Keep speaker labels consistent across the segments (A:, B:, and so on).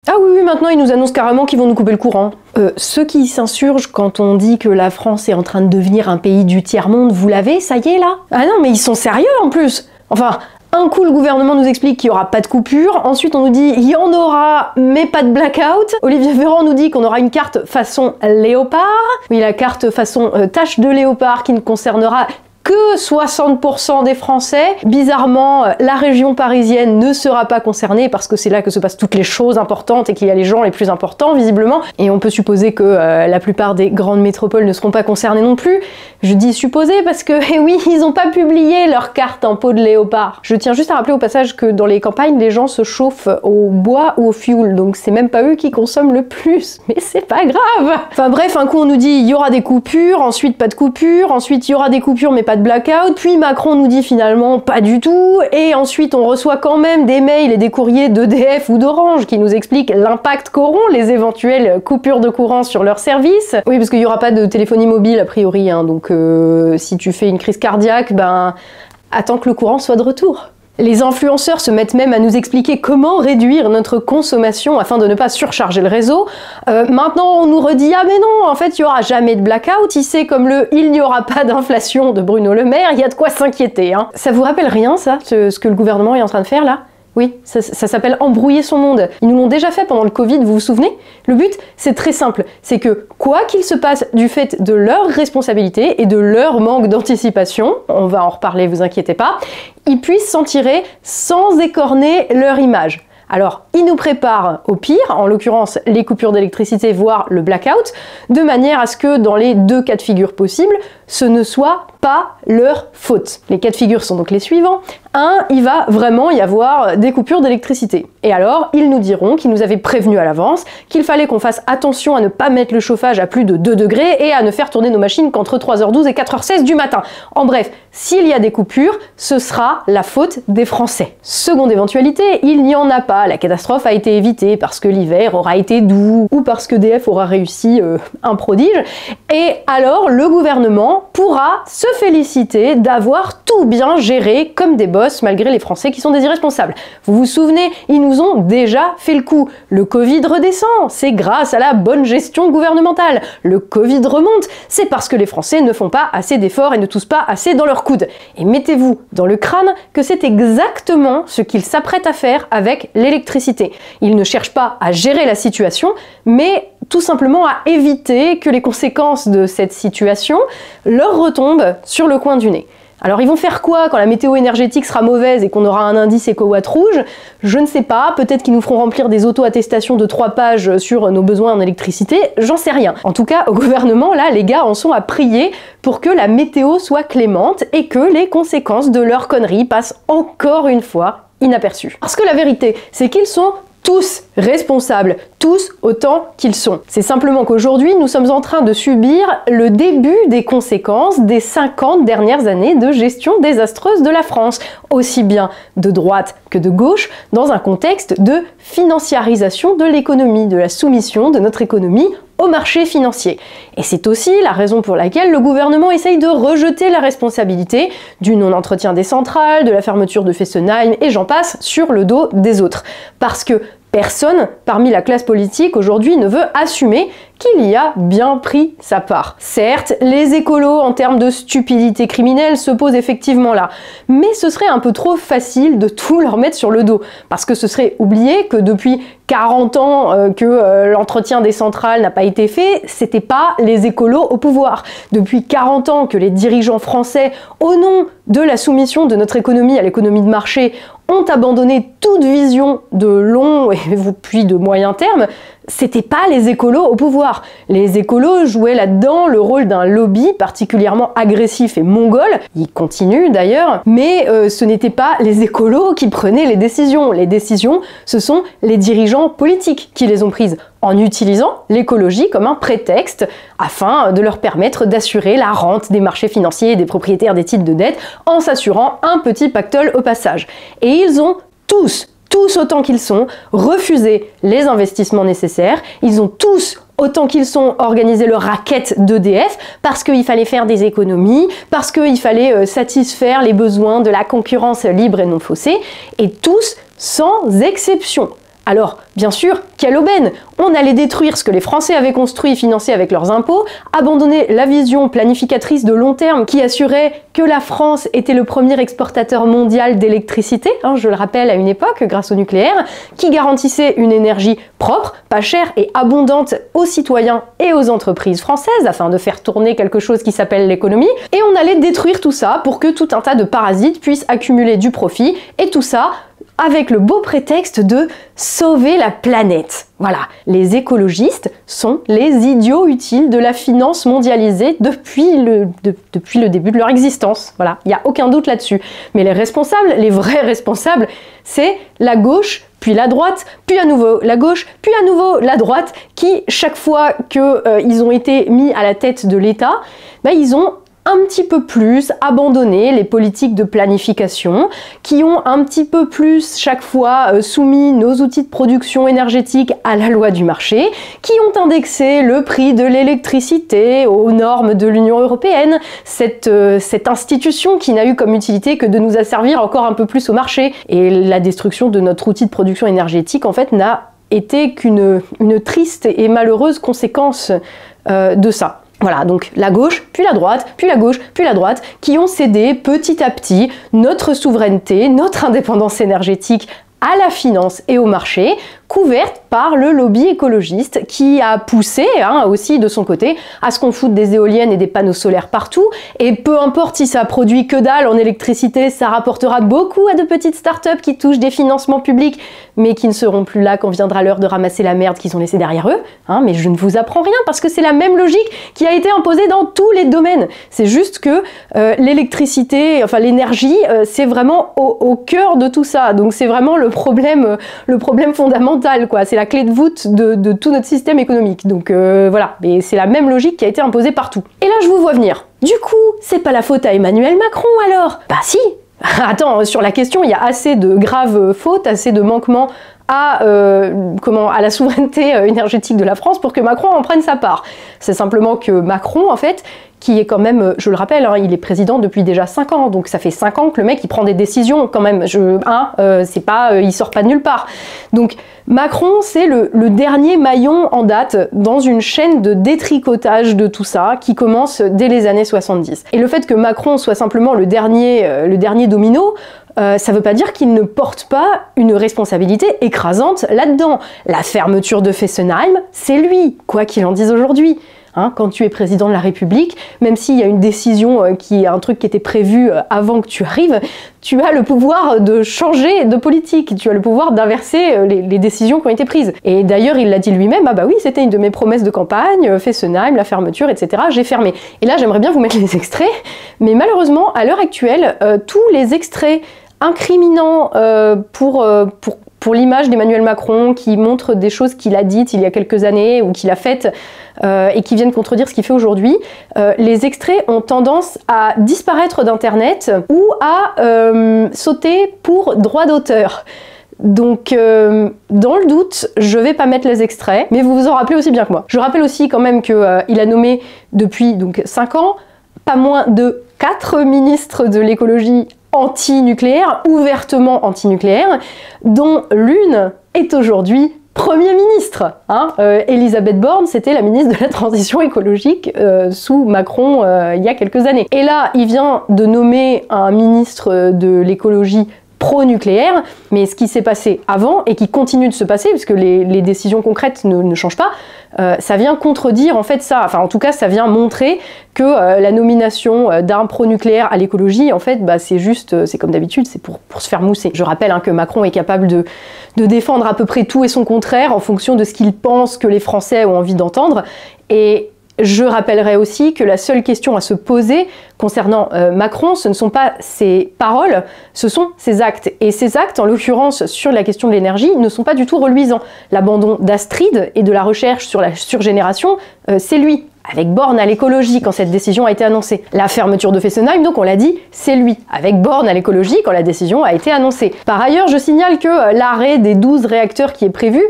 A: Ah oui, oui, maintenant ils nous annoncent carrément qu'ils vont nous couper le courant. Ceux qui s'insurgent quand on dit que la France est en train de devenir un pays du tiers-monde, vous l'avez, ça y est là? Ah non, mais ils sont sérieux en plus. Enfin, un coup le gouvernement nous explique qu'il n'y aura pas de coupure, ensuite on nous dit il y en aura, mais pas de blackout. Olivier Véran nous dit qu'on aura une carte façon léopard. Oui, la carte façon tache de léopard qui ne concernera que 60% des Français. Bizarrement, la région parisienne ne sera pas concernée parce que c'est là que se passent toutes les choses importantes et qu'il y a les gens les plus importants, visiblement. Et on peut supposer que la plupart des grandes métropoles ne seront pas concernées non plus. Je dis supposer parce que, eh oui, ils n'ont pas publié leur carte en peau de léopard. Je tiens juste à rappeler au passage que dans les campagnes, les gens se chauffent au bois ou au fioul, donc c'est même pas eux qui consomment le plus. Mais c'est pas grave. Enfin bref, un coup on nous dit il y aura des coupures, ensuite pas de coupures, ensuite il y aura des coupures mais pas de blackout, puis Macron nous dit finalement pas du tout, et ensuite on reçoit quand même des mails et des courriers d'EDF ou d'Orange qui nous expliquent l'impact qu'auront les éventuelles coupures de courant sur leur service. Oui, parce qu'il n'y aura pas de téléphonie mobile a priori, hein, donc si tu fais une crise cardiaque, ben attends que le courant soit de retour. Les influenceurs se mettent même à nous expliquer comment réduire notre consommation afin de ne pas surcharger le réseau. Maintenant, on nous redit « Ah mais non, en fait, il n'y aura jamais de blackout, il sait comme le « Il n'y aura pas d'inflation » de Bruno Le Maire, il y a de quoi s'inquiéter. Hein. Ça vous rappelle rien, ça, ce que le gouvernement est en train de faire, là ? Oui, ça s'appelle embrouiller son monde. Ils nous l'ont déjà fait pendant le Covid, vous vous souvenez? Le but, c'est très simple, c'est que quoi qu'il se passe du fait de leur responsabilité et de leur manque d'anticipation, on va en reparler, vous inquiétez pas, ils puissent s'en tirer sans écorner leur image. Alors, ils nous préparent au pire, en l'occurrence les coupures d'électricité, voire le blackout, de manière à ce que dans les deux cas de figure possibles, ce ne soit pas leur faute. Les cas de figure sont donc les suivants. 1, il va vraiment y avoir des coupures d'électricité. Et alors, ils nous diront qu'ils nous avaient prévenu à l'avance, qu'il fallait qu'on fasse attention à ne pas mettre le chauffage à plus de 2 degrés et à ne faire tourner nos machines qu'entre 3h12 et 4h16 du matin. En bref, s'il y a des coupures, ce sera la faute des Français. Seconde éventualité, il n'y en a pas. La catastrophe a été évitée parce que l'hiver aura été doux ou parce qu'EDF aura réussi un prodige. Et alors, le gouvernement pourra se féliciter d'avoir tout bien géré comme des boss malgré les Français qui sont des irresponsables. Vous vous souvenez, ils nous ont déjà fait le coup. Le Covid redescend, c'est grâce à la bonne gestion gouvernementale. Le Covid remonte, c'est parce que les Français ne font pas assez d'efforts et ne toussent pas assez dans leur coude. Et mettez-vous dans le crâne que c'est exactement ce qu'ils s'apprêtent à faire avec l'électricité. Ils ne cherchent pas à gérer la situation, mais tout simplement à éviter que les conséquences de cette situation leur retombent sur le coin du nez. Alors ils vont faire quoi quand la météo énergétique sera mauvaise et qu'on aura un indice éco-watt rouge? Je ne sais pas, peut-être qu'ils nous feront remplir des auto-attestations de 3 pages sur nos besoins en électricité, j'en sais rien. En tout cas, au gouvernement, là, les gars en sont à prier pour que la météo soit clémente et que les conséquences de leurs conneries passent encore une fois inaperçues. Parce que la vérité, c'est qu'ils sont tous responsables, tous autant qu'ils sont. C'est simplement qu'aujourd'hui, nous sommes en train de subir le début des conséquences des 50 dernières années de gestion désastreuse de la France, aussi bien de droite que de gauche, dans un contexte de financiarisation de l'économie, de la soumission de notre économie au marché financier. Et c'est aussi la raison pour laquelle le gouvernement essaye de rejeter la responsabilité du non-entretien des centrales, de la fermeture de Fessenheim et j'en passe sur le dos des autres. Parce que personne parmi la classe politique aujourd'hui ne veut assumer qu'il y a bien pris sa part. Certes, les écolos en termes de stupidité criminelle se posent effectivement là, mais ce serait un peu trop facile de tout leur mettre sur le dos, parce que ce serait oublier que depuis 40 ans que l'entretien des centrales n'a pas été fait, c'était pas les écolos au pouvoir. Depuis 40 ans que les dirigeants français, au nom de la soumission de notre économie à l'économie de marché, ont abandonné toute vision de long et puis de moyen terme, c'était pas les écolos au pouvoir. Les écolos jouaient là-dedans le rôle d'un lobby particulièrement agressif et mongol, ils continuent d'ailleurs, mais ce n'étaient pas les écolos qui prenaient les décisions. Les décisions, ce sont les dirigeants politiques qui les ont prises, en utilisant l'écologie comme un prétexte afin de leur permettre d'assurer la rente des marchés financiers et des propriétaires des titres de dette en s'assurant un petit pactole au passage. Et ils ont tous autant qu'ils sont, refusé les investissements nécessaires, ils ont tous autant qu'ils sont organisé le racket d'EDF parce qu'il fallait faire des économies, parce qu'il fallait satisfaire les besoins de la concurrence libre et non faussée, et tous sans exception. Alors, bien sûr, quelle aubaine! On allait détruire ce que les Français avaient construit et financé avec leurs impôts, abandonner la vision planificatrice de long terme qui assurait que la France était le premier exportateur mondial d'électricité, je le rappelle à une époque, grâce au nucléaire, qui garantissait une énergie propre, pas chère et abondante aux citoyens et aux entreprises françaises, afin de faire tourner quelque chose qui s'appelle l'économie, et on allait détruire tout ça pour que tout un tas de parasites puissent accumuler du profit, et tout ça avec le beau prétexte de sauver la planète. Voilà, les écologistes sont les idiots utiles de la finance mondialisée depuis le début de leur existence. Voilà, il n'y a aucun doute là-dessus. Mais les responsables, les vrais responsables, c'est la gauche, puis la droite, puis à nouveau la gauche, puis à nouveau la droite, qui, chaque fois qu'ils ont été mis à la tête de l'État, ils ont un petit peu plus abandonné les politiques de planification, qui ont un petit peu plus chaque fois soumis nos outils de production énergétique à la loi du marché, qui ont indexé le prix de l'électricité aux normes de l'Union européenne, cette institution qui n'a eu comme utilité que de nous asservir encore un peu plus au marché. Et la destruction de notre outil de production énergétique, en fait, n'a été qu'une triste et malheureuse conséquence de ça. Voilà, donc la gauche, puis la droite, puis la gauche, puis la droite, qui ont cédé petit à petit notre souveraineté, notre indépendance énergétique à la finance et au marché, couverte par le lobby écologiste qui a poussé aussi de son côté à ce qu'on foute des éoliennes et des panneaux solaires partout, et peu importe si ça produit que dalle en électricité, ça rapportera beaucoup à de petites startups qui touchent des financements publics mais qui ne seront plus là quand viendra l'heure de ramasser la merde qu'ils ont laissée derrière eux, mais je ne vous apprends rien parce que c'est la même logique qui a été imposée dans tous les domaines. C'est juste que l'électricité, enfin l'énergie, c'est vraiment au cœur de tout ça, donc c'est vraiment le problème fondamental, quoi. C'est la clé de voûte de tout notre système économique. Donc voilà, mais c'est la même logique qui a été imposée partout. Et là, je vous vois venir. Du coup, c'est pas la faute à Emmanuel Macron alors? Bah si. Attends, sur la question, il y a assez de graves fautes, assez de manquements à la souveraineté énergétique de la France pour que Macron en prenne sa part. C'est simplement que Macron, en fait, qui est quand même, je le rappelle, il est président depuis déjà 5 ans, donc ça fait 5 ans que le mec il prend des décisions quand même, c'est pas, il sort pas de nulle part. Donc Macron, c'est le dernier maillon en date dans une chaîne de détricotage de tout ça qui commence dès les années 70. Et le fait que Macron soit simplement le dernier domino, ça veut pas dire qu'il ne porte pas une responsabilité écrasante là-dedans. La fermeture de Fessenheim, c'est lui, quoi qu'il en dise aujourd'hui. Quand tu es président de la République, même s'il y a une décision qui est un truc qui était prévu avant que tu arrives, tu as le pouvoir de changer de politique, tu as le pouvoir d'inverser les décisions qui ont été prises. Et d'ailleurs, il l'a dit lui-même, ah bah oui, c'était une de mes promesses de campagne, Fessenheim, la fermeture, etc., j'ai fermé. Et là, j'aimerais bien vous mettre les extraits, mais malheureusement, à l'heure actuelle, tous les extraits incriminants pour l'image d'Emmanuel Macron, qui montre des choses qu'il a dites il y a quelques années ou qu'il a faites et qui viennent contredire ce qu'il fait aujourd'hui, les extraits ont tendance à disparaître d'Internet ou à sauter pour droit d'auteur. Donc, dans le doute, je vais pas mettre les extraits, mais vous vous en rappelez aussi bien que moi. Je rappelle aussi quand même qu'il a nommé depuis 5 ans pas moins de 4 ministres de l'écologie anti-nucléaire, ouvertement anti-nucléaire, dont l'une est aujourd'hui Premier ministre. Elisabeth Borne, c'était la ministre de la Transition écologique sous Macron il y a quelques années. Et là, il vient de nommer un ministre de l'écologie pro-nucléaire, mais ce qui s'est passé avant et qui continue de se passer, puisque les décisions concrètes ne changent pas, ça vient contredire en fait ça, enfin en tout cas ça vient montrer que la nomination d'un pro-nucléaire à l'écologie, en fait, c'est comme d'habitude, c'est pour se faire mousser. Je rappelle que Macron est capable de défendre à peu près tout et son contraire en fonction de ce qu'il pense que les Français ont envie d'entendre, et je rappellerai aussi que la seule question à se poser concernant Macron, ce ne sont pas ses paroles, ce sont ses actes. Et ces actes, en l'occurrence sur la question de l'énergie, ne sont pas du tout reluisants. L'abandon d'Astrid et de la recherche sur la surgénération, c'est lui. Avec Borne à l'écologie quand cette décision a été annoncée. La fermeture de Fessenheim, donc on l'a dit, c'est lui. Avec Borne à l'écologie quand la décision a été annoncée. Par ailleurs, je signale que l'arrêt des 12 réacteurs qui est prévu,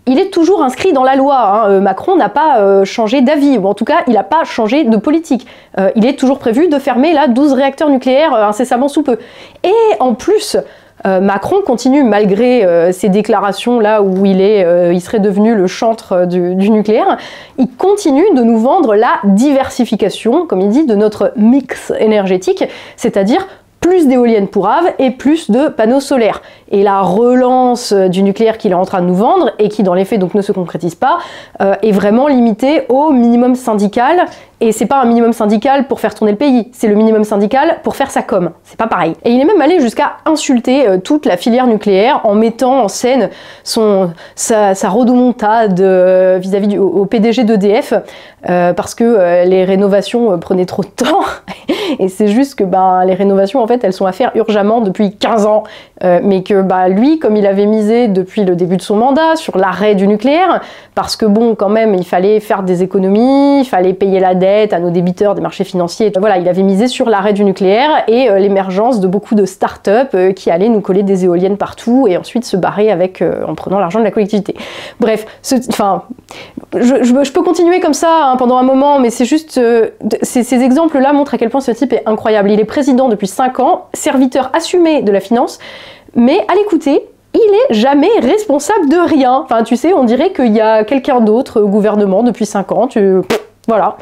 A: il est toujours inscrit dans la loi. Macron n'a pas changé d'avis, ou en tout cas, il n'a pas changé de politique. Il est toujours prévu de fermer 12 réacteurs nucléaires incessamment sous peu. Et en plus, Macron continue, malgré ses déclarations là où il serait devenu le chantre du nucléaire, il continue de nous vendre la diversification, comme il dit, de notre mix énergétique, c'est-à-dire plus d'éoliennes pour Ave et plus de panneaux solaires. Et la relance du nucléaire qu'il est en train de nous vendre, et qui dans les faits donc ne se concrétise pas, est vraiment limitée au minimum syndical. Et c'est pas un minimum syndical pour faire tourner le pays, c'est le minimum syndical pour faire sa com. C'est pas pareil. Et il est même allé jusqu'à insulter toute la filière nucléaire en mettant en scène sa rodomontade vis-à-vis au PDG d'EDF, parce que les rénovations prenaient trop de temps. Et c'est juste que les rénovations, en fait, elles sont à faire urgemment depuis 15 ans. Mais que lui, comme il avait misé depuis le début de son mandat sur l'arrêt du nucléaire, parce que bon, quand même, il fallait faire des économies, il fallait payer la dette à nos débiteurs des marchés financiers. Voilà, il avait misé sur l'arrêt du nucléaire et l'émergence de beaucoup de start-up qui allaient nous coller des éoliennes partout et ensuite se barrer en prenant l'argent de la collectivité. Bref, je peux continuer comme ça pendant un moment, mais c'est juste... ces exemples-là montrent à quel point ce type est incroyable. Il est président depuis 5 ans, serviteur assumé de la finance, mais à l'écouter, il est jamais responsable de rien. Enfin, tu sais, on dirait qu'il y a quelqu'un d'autre au gouvernement depuis 5 ans. Voilà.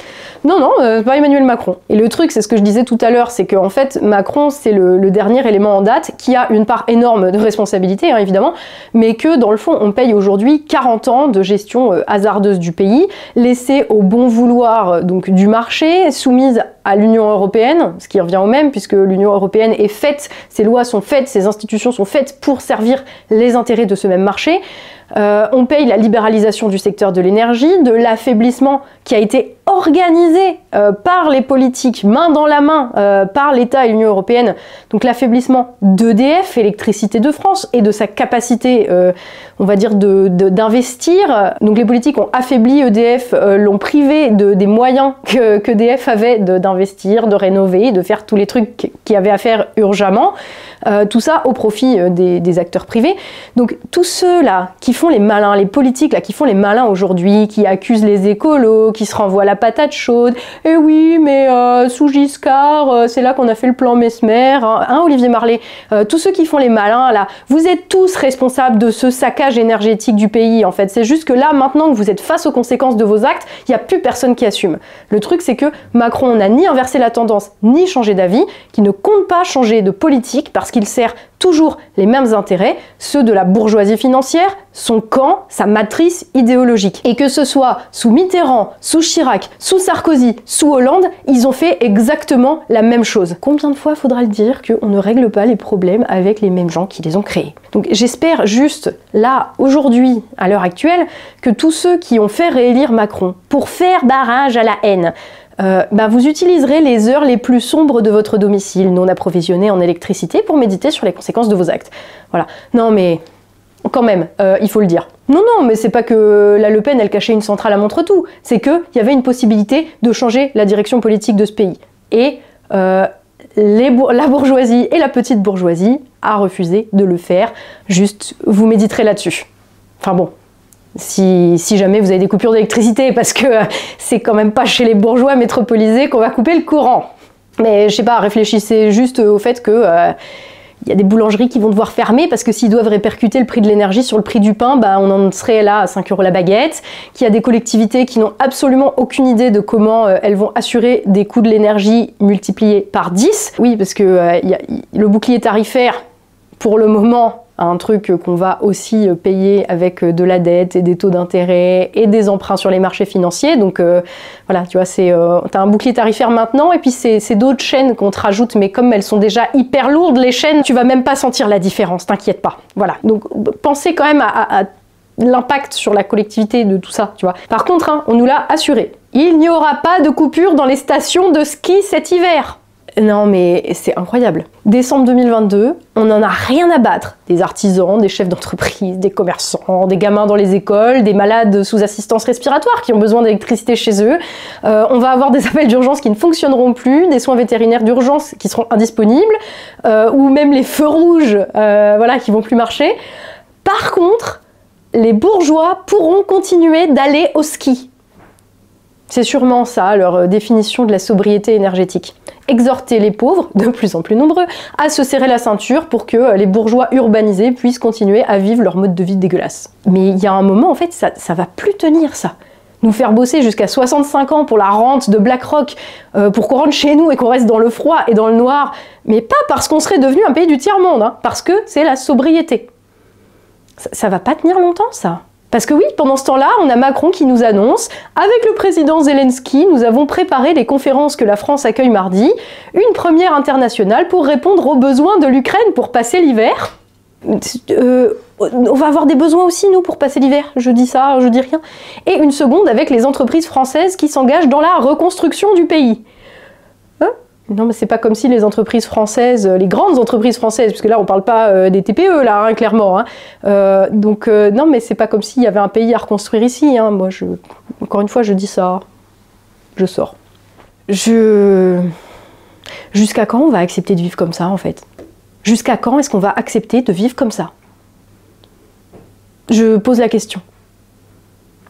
A: Non, pas Emmanuel Macron. Et le truc, c'est ce que je disais tout à l'heure, c'est qu'en fait, Macron, c'est le dernier élément en date qui a une part énorme de responsabilité, évidemment, mais que, dans le fond, on paye aujourd'hui 40 ans de gestion hasardeuse du pays, laissée au bon vouloir donc du marché, soumise à l'Union européenne, ce qui revient au même, puisque l'Union européenne est faite, ses lois sont faites, ses institutions sont faites pour servir les intérêts de ce même marché. On paye la libéralisation du secteur de l'énergie, de l'affaiblissement qui a été organisé par les politiques, main dans la main, par l'État et l'Union européenne, donc l'affaiblissement d'EDF, Électricité de France, et de sa capacité, on va dire, d'investir. Donc les politiques ont affaibli EDF, l'ont privé des moyens qu'EDF avait d'investir, de rénover, de faire tous les trucs qu'il y avait à faire urgemment. Tout ça au profit des acteurs privés. Donc tous ceux-là qui font les malins, les politiques là qui font les malins aujourd'hui, qui accusent les écolos, qui se renvoient la patate chaude, et oui mais sous Giscard, c'est là qu'on a fait le plan Messmer, hein, Olivier Marley, tous ceux qui font les malins là, vous êtes tous responsables de ce saccage énergétique du pays en fait. C'est juste que là maintenant que vous êtes face aux conséquences de vos actes, il n'y a plus personne qui assume. Le truc c'est que Macron n'a ni inversé la tendance, ni changé d'avis, qui ne compte pas changer de politique parce qu'il sert toujours les mêmes intérêts, ceux de la bourgeoisie financière, son camp, sa matrice idéologique. Et que ce soit sous Mitterrand, sous Chirac, sous Sarkozy, sous Hollande, ils ont fait exactement la même chose. Combien de fois faudra le dire qu'on ne règle pas les problèmes avec les mêmes gens qui les ont créés? Donc j'espère juste, là, aujourd'hui, à l'heure actuelle, que tous ceux qui ont fait réélire Macron pour faire barrage à la haine, vous utiliserez les heures les plus sombres de votre domicile non approvisionné en électricité pour méditer sur les conséquences de vos actes. Voilà. Non mais, quand même, il faut le dire. Non, mais c'est pas que la Le Pen, elle cachait une centrale à Montretout. C'est qu'il y avait une possibilité de changer la direction politique de ce pays. Et la bourgeoisie et la petite bourgeoisie a refusé de le faire. Juste, vous méditerez là-dessus. Enfin bon. Si jamais vous avez des coupures d'électricité, parce que c'est quand même pas chez les bourgeois métropolisés qu'on va couper le courant. Mais je sais pas, réfléchissez juste au fait que il y a des boulangeries qui vont devoir fermer parce que s'ils doivent répercuter le prix de l'énergie sur le prix du pain, on en serait là à 5 € la baguette, qu'il y a des collectivités qui n'ont absolument aucune idée de comment elles vont assurer des coûts de l'énergie multipliés par 10. Oui, parce que le bouclier tarifaire, pour le moment, un truc qu'on va aussi payer avec de la dette et des taux d'intérêt et des emprunts sur les marchés financiers. Donc voilà, tu vois, t'as un bouclier tarifaire maintenant et puis c'est d'autres chaînes qu'on te rajoute, mais comme elles sont déjà hyper lourdes, les chaînes, tu vas même pas sentir la différence, t'inquiète pas. Voilà, donc pensez quand même à l'impact sur la collectivité de tout ça, tu vois. Par contre, on nous l'a assuré, il n'y aura pas de coupure dans les stations de ski cet hiver. Non mais c'est incroyable. Décembre 2022, on n'en a rien à battre. Des artisans, des chefs d'entreprise, des commerçants, des gamins dans les écoles, des malades sous assistance respiratoire qui ont besoin d'électricité chez eux. On va avoir des appels d'urgence qui ne fonctionneront plus, des soins vétérinaires d'urgence qui seront indisponibles, ou même les feux rouges qui vont plus marcher. Par contre, les bourgeois pourront continuer d'aller au ski. C'est sûrement ça, leur définition de la sobriété énergétique. Exhorter les pauvres, de plus en plus nombreux, à se serrer la ceinture pour que les bourgeois urbanisés puissent continuer à vivre leur mode de vie dégueulasse. Mais il y a un moment, en fait, ça va plus tenir, ça. Nous faire bosser jusqu'à 65 ans pour la rente de BlackRock, pour qu'on rentre chez nous et qu'on reste dans le froid et dans le noir, mais pas parce qu'on serait devenu un pays du tiers-monde, hein, parce que c'est la sobriété. Ça va pas tenir longtemps, ça. Parce que oui, pendant ce temps-là, on a Macron qui nous annonce « Avec le président Zelensky, nous avons préparé les conférences que la France accueille mardi, une première internationale pour répondre aux besoins de l'Ukraine pour passer l'hiver. » On va avoir des besoins aussi, nous, pour passer l'hiver. Je dis ça, je dis rien. Et une seconde avec les entreprises françaises qui s'engagent dans la reconstruction du pays. Hein? Non, mais c'est pas comme si les entreprises françaises, les grandes entreprises françaises, parce que là, on parle pas des TPE, là, hein, clairement. Hein. Non, mais c'est pas comme s'il y avait un pays à reconstruire ici. Hein. Moi, encore une fois, je dis ça. Je sors. Jusqu'à quand on va accepter de vivre comme ça, en fait? Jusqu'à quand est-ce qu'on va accepter de vivre comme ça? Je pose la question.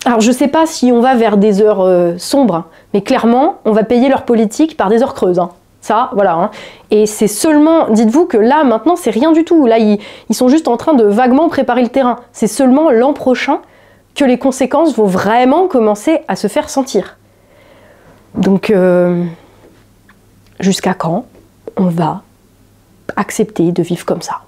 A: Alors je sais pas si on va vers des heures sombres, hein, mais clairement, on va payer leur politique par des heures creuses. Hein. Ça, voilà. Hein. Et c'est seulement, dites-vous que là, maintenant, c'est rien du tout. Là, ils sont juste en train de vaguement préparer le terrain. C'est seulement l'an prochain que les conséquences vont vraiment commencer à se faire sentir. Donc, jusqu'à quand on va accepter de vivre comme ça?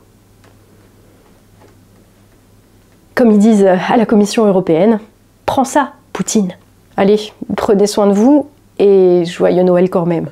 A: Comme ils disent à la Commission européenne, prends ça, Poutine. Allez, prenez soin de vous et joyeux Noël quand même.